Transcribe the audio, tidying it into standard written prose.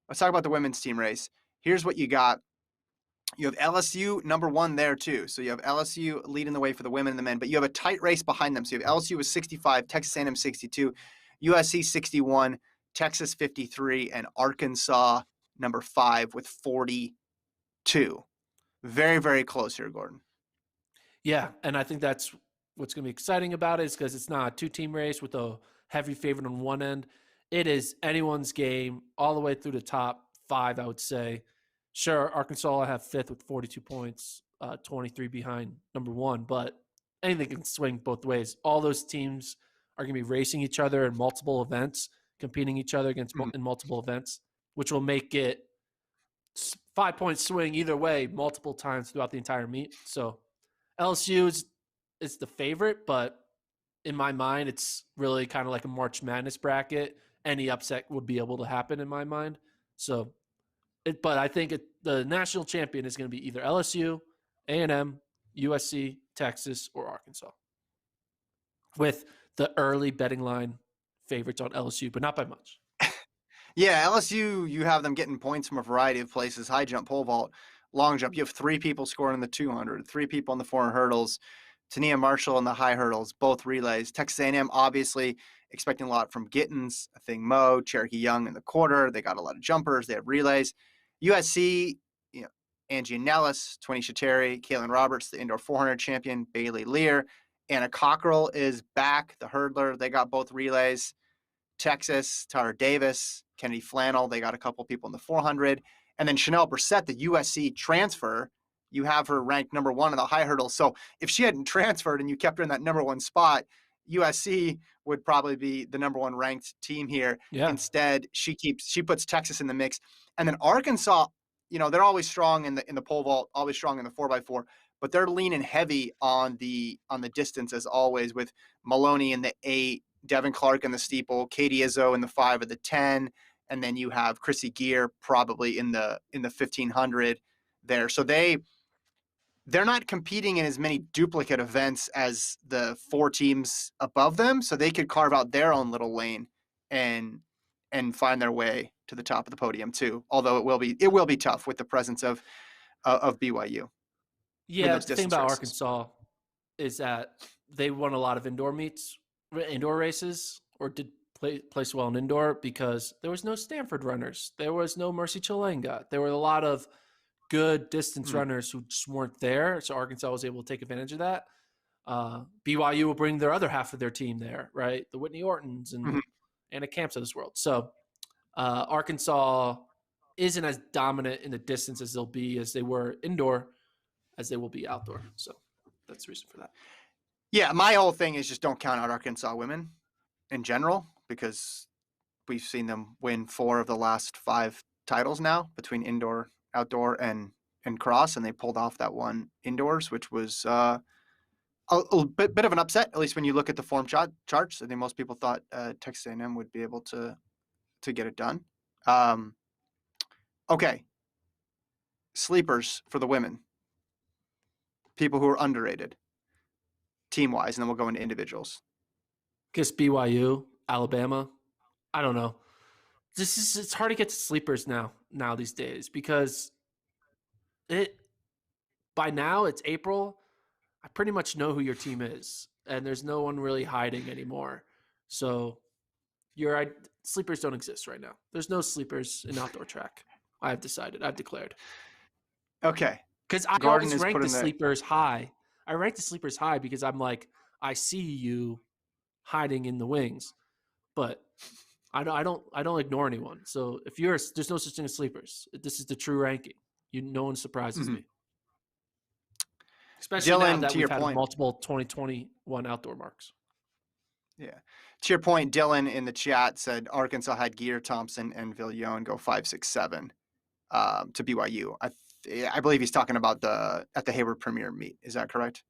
let's talk about the women's team race. Here's what you got. You have LSU number one there too. So you have LSU leading the way for the women and the men, but you have a tight race behind them. So you have LSU with 65, Texas A&M 62, USC 61, Texas 53, and Arkansas number 5 with 42. Very, very close here, Gordon. Yeah, and I think that's what's going to be exciting about it is because it's not a two-team race with a heavy favorite on one end. It is anyone's game all the way through the top 5, I would say. Sure, Arkansas will have 5th with 42 points, 23 behind number 1, but anything can swing both ways. All those teams are going to be racing each other in multiple events, competing each other against in multiple events, which will make it 5-point swing either way multiple times throughout the entire meet. So LSU is the favorite, but in my mind, it's really kind of like a March Madness bracket. Any upset would be able to happen in my mind. So, but I think the national champion is going to be either LSU, A&M, USC, Texas, or Arkansas, with the early betting line favorites on LSU, but not by much. Yeah, LSU, you have them getting points from a variety of places: high jump, pole vault, long jump. You have 3 people scoring in the 200, 3 people on the 400 hurdles. Tania Marshall in the high hurdles, both relays. Texas A&M, obviously, expecting a lot from Gittens, Thing Mo, Cherokee Young in the quarter. They got a lot of jumpers. They have relays. USC, Angie Nellis, Twanisha Terry, Kaylin Roberts, the indoor 400 champion, Bailey Lear. Anna Cockrell is back, the hurdler. They got both relays. Texas, Tara Davis, Kennedy Flannel. They got a couple people in the 400. And then Chanel Brissett, the USC transfer, you have her ranked number 1 in the high hurdle. So if she hadn't transferred and you kept her in that number 1 spot, USC would probably be the number 1 ranked team here. Yeah. Instead, she puts Texas in the mix. And then Arkansas, they're always strong in the pole vault, always strong in the 4x4, but they're leaning heavy on the distance as always, with Maloney in the 8, Devin Clark in the steeple, Katie Izzo in the 5 or the 10, and then you have Chrissy Gear probably in the 1500 there. So they're not competing in as many duplicate events as the 4 teams above them, so they could carve out their own little lane and find their way to the top of the podium too. Although it will be tough with the presence of BYU. Yeah, the thing about races. Arkansas is that they won a lot of indoor races, or did place well in indoor, because there was no Stanford runners. There was no Mercy Chalenga. There were a lot of good distance runners who just weren't there. So Arkansas was able to take advantage of that. BYU will bring their other half of their team there, right? The Whitney Ortons and Anna Camps of this world. So Arkansas isn't as dominant in the distance as they'll be as they were indoor as they will be outdoor. So that's the reason for that. Yeah, my whole thing is just don't count out Arkansas women in general, because we've seen them win 4 of the last 5 titles now between indoor, outdoor, and cross, and they pulled off that one indoors, which was a bit of an upset, at least when you look at the form charts. I think most people thought Texas A&M would be able to get it done. Okay. Sleepers for the women. People who are underrated, team-wise, and then we'll go into individuals. Guess BYU, Alabama. I don't know. It's hard to get to sleepers now these days, because by now it's April. I pretty much know who your team is, and there's no one really hiding anymore. So sleepers don't exist right now. There's no sleepers in outdoor track. I've declared. Okay. Because I always rank the sleepers high. I rank the sleepers high because I'm like, I see you hiding in the wings, but I don't ignore anyone. So there's no such thing as sleepers. This is the true ranking. No one surprises me. Especially Dylan, now that we've had multiple 2021 outdoor marks. Yeah. To your point, Dylan in the chat said Arkansas had Gear, Thompson, and Villion go 5, 6, 7 to BYU. I believe he's talking about at the Hayward Premier meet. Is that correct?